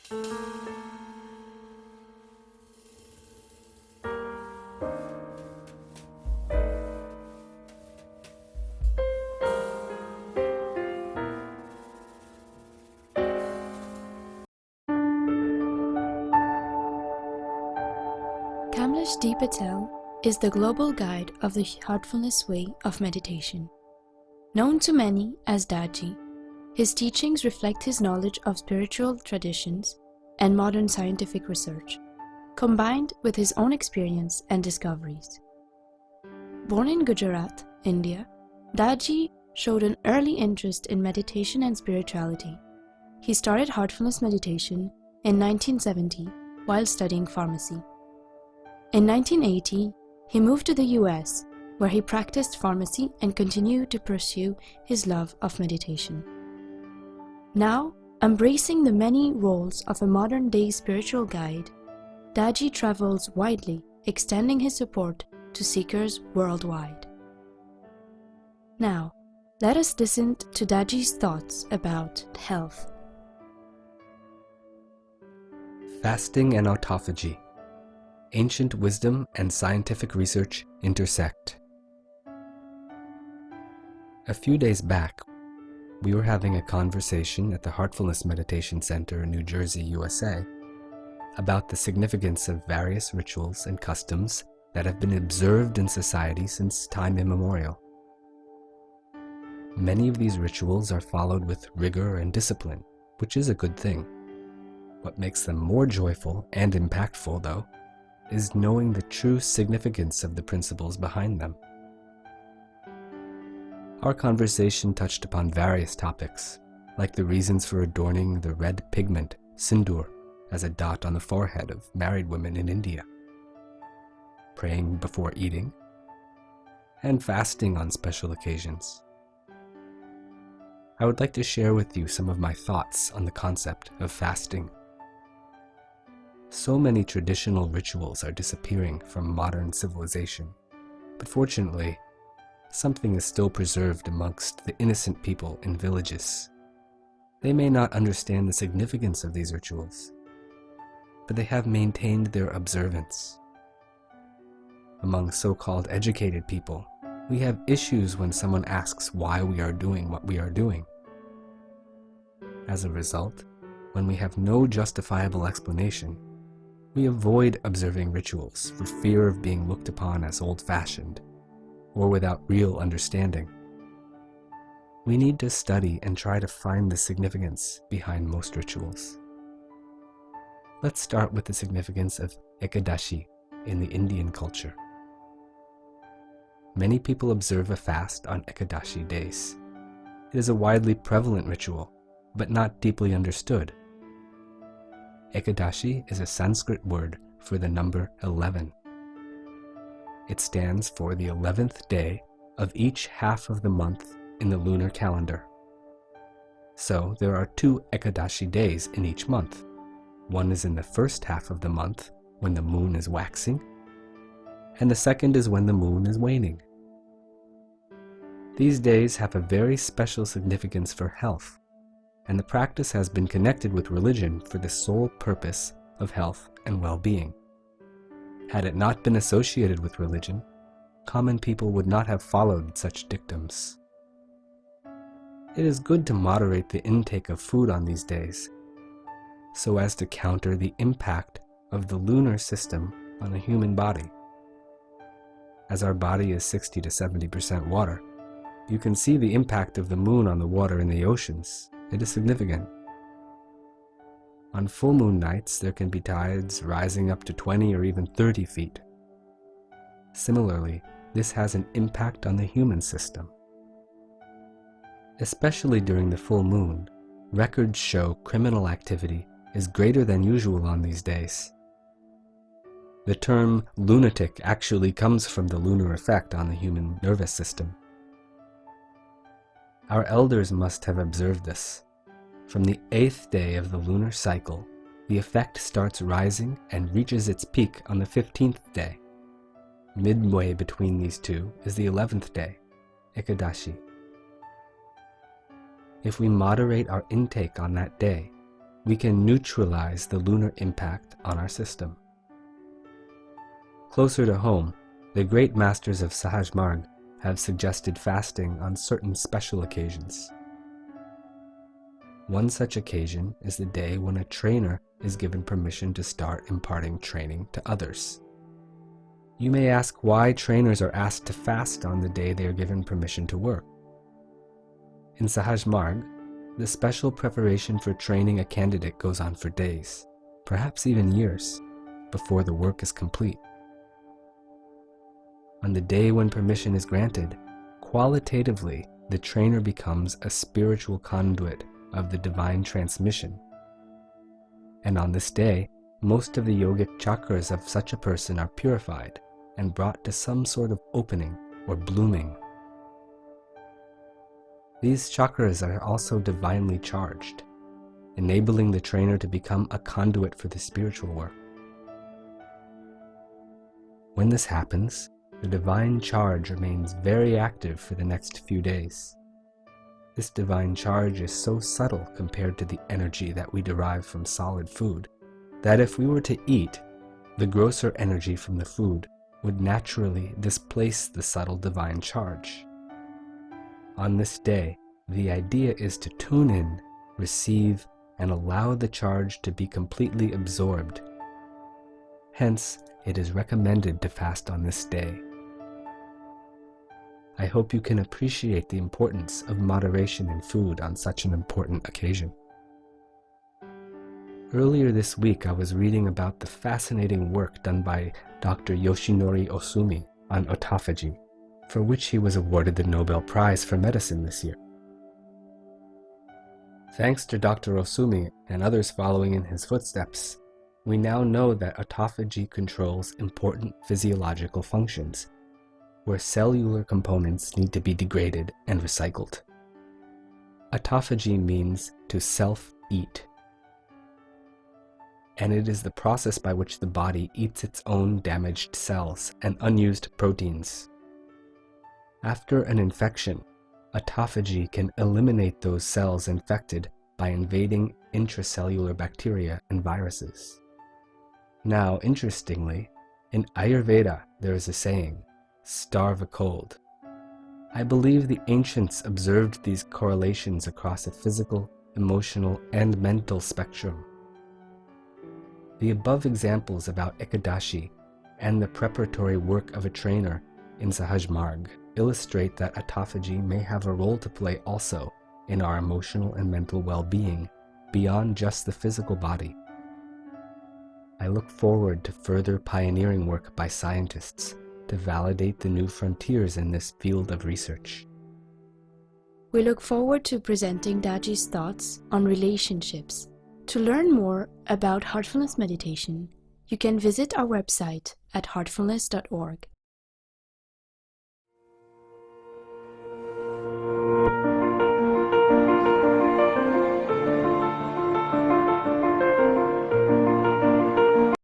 Kamlesh D. Patel is the global guide of the Heartfulness way of meditation. Known to many as Daaji, his teachings reflect his knowledge of spiritual traditions and modern scientific research, combined with his own experience and discoveries. Born in Gujarat, India, Daaji showed an early interest in meditation and spirituality. He started Heartfulness Meditation in 1970 while studying pharmacy. In 1980, he moved to the US, where he practiced pharmacy and continued to pursue his love of meditation. Now, embracing the many roles of a modern-day spiritual guide, Daaji travels widely, extending his support to seekers worldwide. Now, let us listen to Daaji's thoughts about health. Fasting and autophagy. Ancient wisdom and scientific research intersect. A few days back, we were having a conversation at the Heartfulness Meditation Center in New Jersey, USA, about the significance of various rituals and customs that have been observed in society since time immemorial. Many of these rituals are followed with rigor and discipline, which is a good thing. What makes them more joyful and impactful, though, is knowing the true significance of the principles behind them. Our conversation touched upon various topics, like the reasons for adorning the red pigment, sindoor, as a dot on the forehead of married women in India, praying before eating, and fasting on special occasions. I would like to share with you some of my thoughts on the concept of fasting. So many traditional rituals are disappearing from modern civilization, but fortunately, something is still preserved amongst the innocent people in villages. They may not understand the significance of these rituals, but they have maintained their observance. Among so-called educated people, we have issues when someone asks why we are doing what we are doing. As a result, when we have no justifiable explanation, we avoid observing rituals for fear of being looked upon as old-fashioned or without real understanding. We need to study and try to find the significance behind most rituals. Let's start with the significance of Ekadashi in the Indian culture. Many people observe a fast on Ekadashi days. It is a widely prevalent ritual, but not deeply understood. Ekadashi is a Sanskrit word for the number 11. It stands for the 11th day of each half of the month in the lunar calendar. So there are 2 Ekadashi days in each month. One is in the first half of the month when the moon is waxing, and the second is when the moon is waning. These days have a very special significance for health, and the practice has been connected with religion for the sole purpose of health and well-being. Had it not been associated with religion, common people would not have followed such dictums. It is good to moderate the intake of food on these days, so as to counter the impact of the lunar system on the human body. As our body is 60 to 70% water, you can see the impact of the moon on the water in the oceans. It is significant. On full moon nights, there can be tides rising up to 20 or even 30 feet. Similarly, this has an impact on the human system. Especially during the full moon, records show criminal activity is greater than usual on these days. The term lunatic actually comes from the lunar effect on the human nervous system. Our elders must have observed this. From the 8th day of the lunar cycle, the effect starts rising and reaches its peak on the 15th day. Midway between these two is the 11th day, Ekadashi. If we moderate our intake on that day, we can neutralize the lunar impact on our system. Closer to home, the great masters of Sahaj Marg have suggested fasting on certain special occasions. One such occasion is the day when a trainer is given permission to start imparting training to others. You may ask why trainers are asked to fast on the day they are given permission to work. In Sahaj Marg, the special preparation for training a candidate goes on for days, perhaps even years, before the work is complete. On the day when permission is granted, qualitatively, the trainer becomes a spiritual conduit of the divine transmission. And on this day, most of the yogic chakras of such a person are purified and brought to some sort of opening or blooming. These chakras are also divinely charged, enabling the trainer to become a conduit for the spiritual work. When this happens, the divine charge remains very active for the next few days. This divine charge is so subtle compared to the energy that we derive from solid food, that if we were to eat, the grosser energy from the food would naturally displace the subtle divine charge. On this day, the idea is to tune in, receive, and allow the charge to be completely absorbed. Hence, it is recommended to fast on this day. I hope you can appreciate the importance of moderation in food on such an important occasion. Earlier this week, I was reading about the fascinating work done by Dr. Yoshinori Osumi on autophagy, for which he was awarded the Nobel Prize for Medicine this year. Thanks to Dr. Osumi and others following in his footsteps, we now know that autophagy controls important physiological functions, where cellular components need to be degraded and recycled. Autophagy means to self-eat, and it is the process by which the body eats its own damaged cells and unused proteins. After an infection, autophagy can eliminate those cells infected by invading intracellular bacteria and viruses. Now, interestingly, in Ayurveda there is a saying, "Starve a cold." I believe the ancients observed these correlations across a physical, emotional, and mental spectrum. The above examples about Ekadashi and the preparatory work of a trainer in Sahaj Marg illustrate that autophagy may have a role to play also in our emotional and mental well-being beyond just the physical body. I look forward to further pioneering work by scientists to validate the new frontiers in this field of research. We look forward to presenting Daaji's thoughts on relationships. To learn more about Heartfulness Meditation, you can visit our website at heartfulness.org.